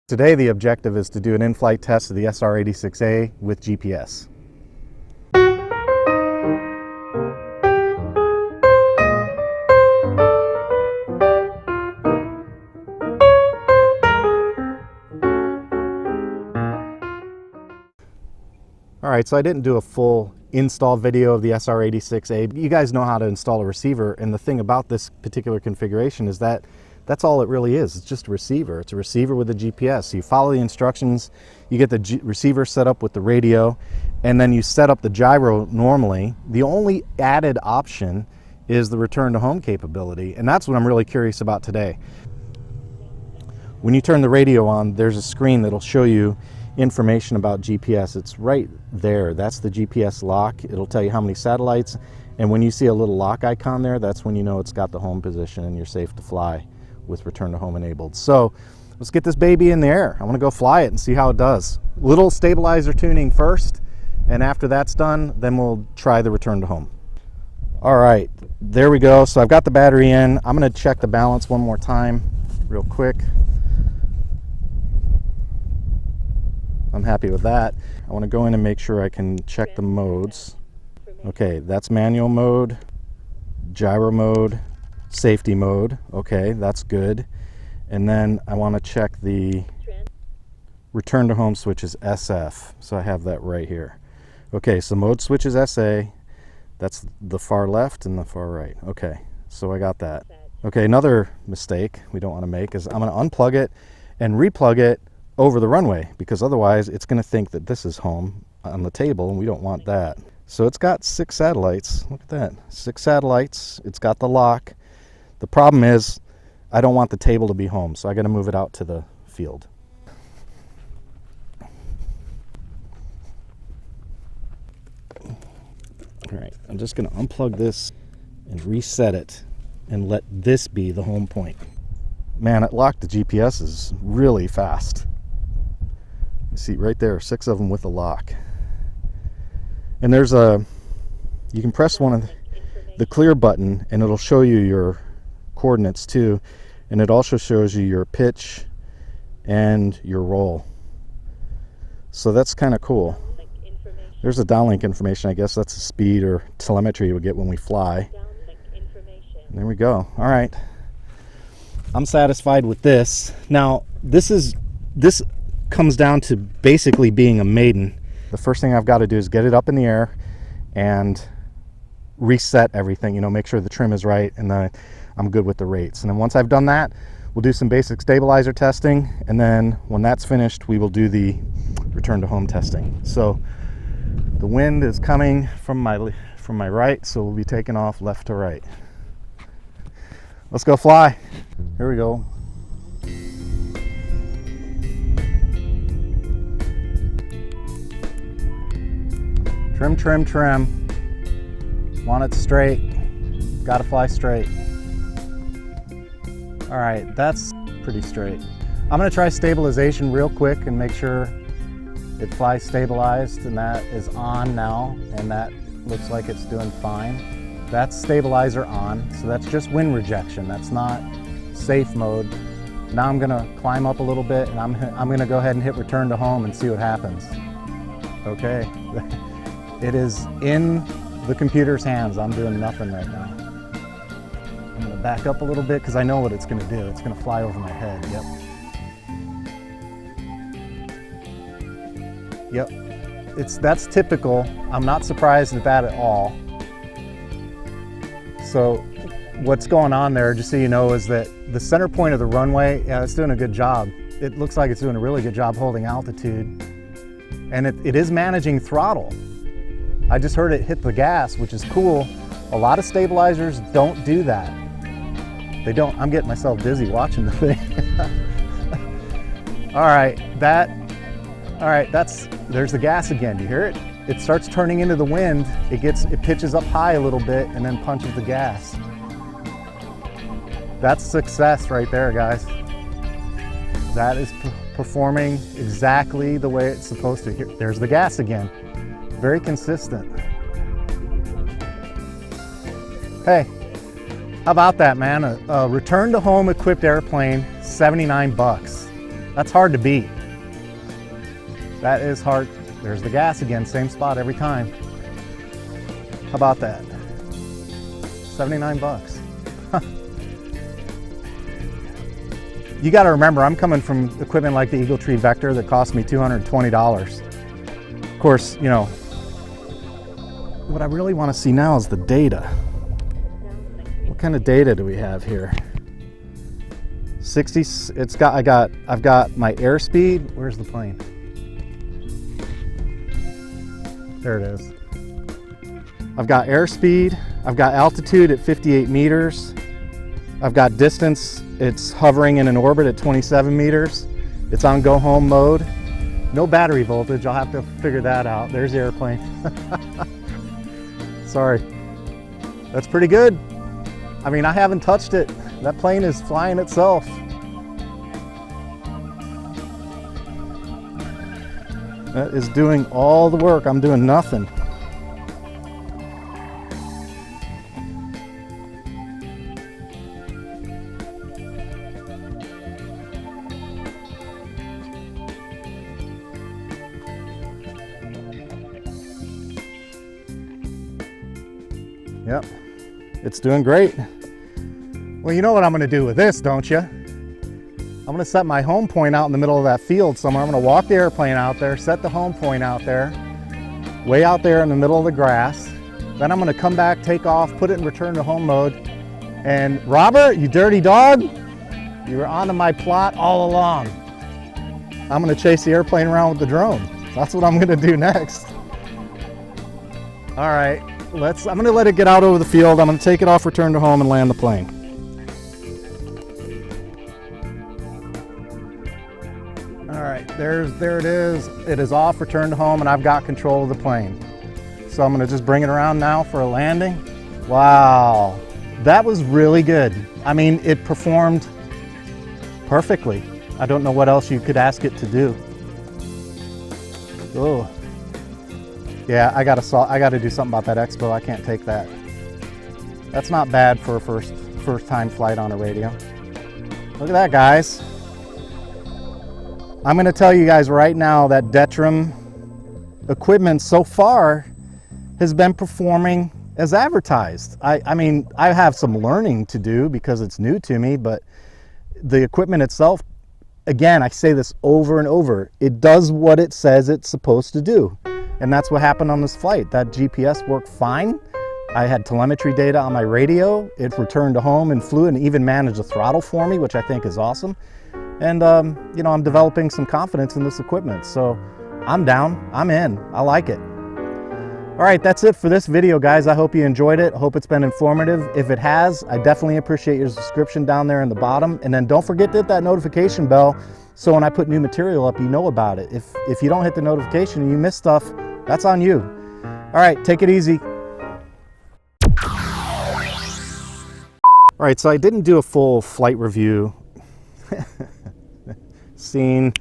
Today the objective is to do an in-flight test of the SR86A with GPS. Alright, so I didn't do a full install video of the SR86A. You guys know how to install a receiver, and the thing about this particular configuration is that that's all it really is. It's just a receiver. It's a receiver with a GPS. So you follow the instructions, you get the receiver set up with the radio, and then you set up the gyro normally. The only added option is the return to home capability, and that's what I'm really curious about today. When you turn the radio on, there's a screen that'll show you information about GPS. It's right there. That's the GPS lock. It'll tell you how many satellites, and when you see a little lock icon there, that's when you know it's got the home position and you're safe to fly with return to home enabled. So let's get this baby in the air. I want to go fly it and see how it does. Little stabilizer tuning first, and after that's done, then we'll try the return to home. All right, there we go. So I've got the battery in. I'm going to check the balance one more time real quick. I'm happy with that. I want to go in and make sure I can check the modes. Okay, that's manual mode, gyro mode, safety mode. Okay, that's good. And then I want to check the return to home switch is SF. So I have that right here. Okay, so mode switch is SA. That's the far left and the far right. Okay, so I got that. Okay, another mistake we don't want to make is I'm going to unplug it and replug it over the runway, because otherwise it's going to think that this is home on the table, and we don't want that. So it's got 6 satellites. Look at that, 6 satellites. It's got the lock. The problem is I don't want the table to be home, so I got to move it out to the field. All right, I'm just going to unplug this and reset it and let this be the home point. Man, it locked the GPS is really fast. You see right there, 6 of them with a lock. And there's you can press one of the clear button and it'll show you your coordinates too. And it also shows you your pitch and your roll. So that's kind of cool. There's the downlink information. I guess that's the speed or telemetry we get when we fly. And there we go. All right. I'm satisfied with this. Now, this comes down to basically being a maiden. The first thing I've got to do is get it up in the air and reset everything, make sure the trim is right, and then I'm good with the rates. And then once I've done that, we'll do some basic stabilizer testing, and then when that's finished, we will do the return to home testing. So the wind is coming from my right, so we'll be taking off left to right. Let's go fly. Here we go. Trim, trim, trim. Want it straight. Gotta fly straight. All right, that's pretty straight. I'm gonna try stabilization real quick and make sure it flies stabilized, and that is on now, and that looks like it's doing fine. That's stabilizer on, so that's just wind rejection. That's not safe mode. Now I'm gonna climb up a little bit, and I'm gonna go ahead and hit return to home and see what happens. Okay, it is in the computer's hands. I'm doing nothing right now. I'm gonna back up a little bit because I know what it's gonna do. It's gonna fly over my head, Yep, that's typical. I'm not surprised at that at all. So what's going on there, just so you know, is that the center point of the runway, yeah, it's doing a good job. It looks like it's doing a really good job holding altitude. And it is managing throttle. I just heard it hit the gas, which is cool. A lot of stabilizers don't do that. They don't. I'm getting myself dizzy watching the thing. All right, there's the gas again. Do you hear it? It starts turning into the wind. It pitches up high a little bit and then punches the gas. That's success right there, guys. That is performing exactly the way it's supposed to. Here, there's the gas again. Very consistent. Hey, how about that, man? A return to home equipped airplane, $79. That's hard to beat. That is hard. There's the gas again, same spot every time. How about that? 79 bucks. You got to remember, I'm coming from equipment like the Eagle Tree Vector that cost me $220. Of course, you know, what I really want to see now is the data. What kind of data do we have here? 60, I've got my airspeed. Where's the plane? There it is. I've got airspeed. I've got altitude at 58 meters. I've got distance. It's hovering in an orbit at 27 meters. It's on go home mode. No battery voltage. I'll have to figure that out. There's the airplane. Sorry. That's pretty good. I mean, I haven't touched it. That plane is flying itself. That is doing all the work. I'm doing nothing. Yep, it's doing great. Well, you know what I'm gonna do with this, don't you? I'm gonna set my home point out in the middle of that field somewhere. I'm gonna walk the airplane out there, set the home point out there, way out there in the middle of the grass. Then I'm gonna come back, take off, put it in return to home mode. And Robert, you dirty dog, you were onto my plot all along. I'm gonna chase the airplane around with the drone. That's what I'm gonna do next. All right. I'm gonna let it get out over the field. I'm gonna take it off, return to home, and land the plane. All right, there it is. It is off, return to home, and I've got control of the plane. So I'm gonna just bring it around now for a landing. Wow, that was really good. I mean, it performed perfectly. I don't know what else you could ask it to do. Oh. Yeah, I gotta do something about that expo. I can't take that. That's not bad for a first time flight on a radio. Look at that, guys. I'm gonna tell you guys right now that Detrum equipment so far has been performing as advertised. I mean, I have some learning to do because it's new to me, but the equipment itself, again, I say this over and over, it does what it says it's supposed to do. And that's what happened on this flight. That GPS worked fine. I had telemetry data on my radio. It returned to home and flew and even managed the throttle for me, which I think is awesome. And you know, I'm developing some confidence in this equipment. So I'm down, I'm in, I like it. All right, that's it for this video, guys. I hope you enjoyed it. I hope it's been informative. If it has, I definitely appreciate your subscription down there in the bottom. And then don't forget to hit that notification bell so when I put new material up, you know about it. If you don't hit the notification and you miss stuff, that's on you. All right, take it easy. All right, so I didn't do a full flight review. Scene.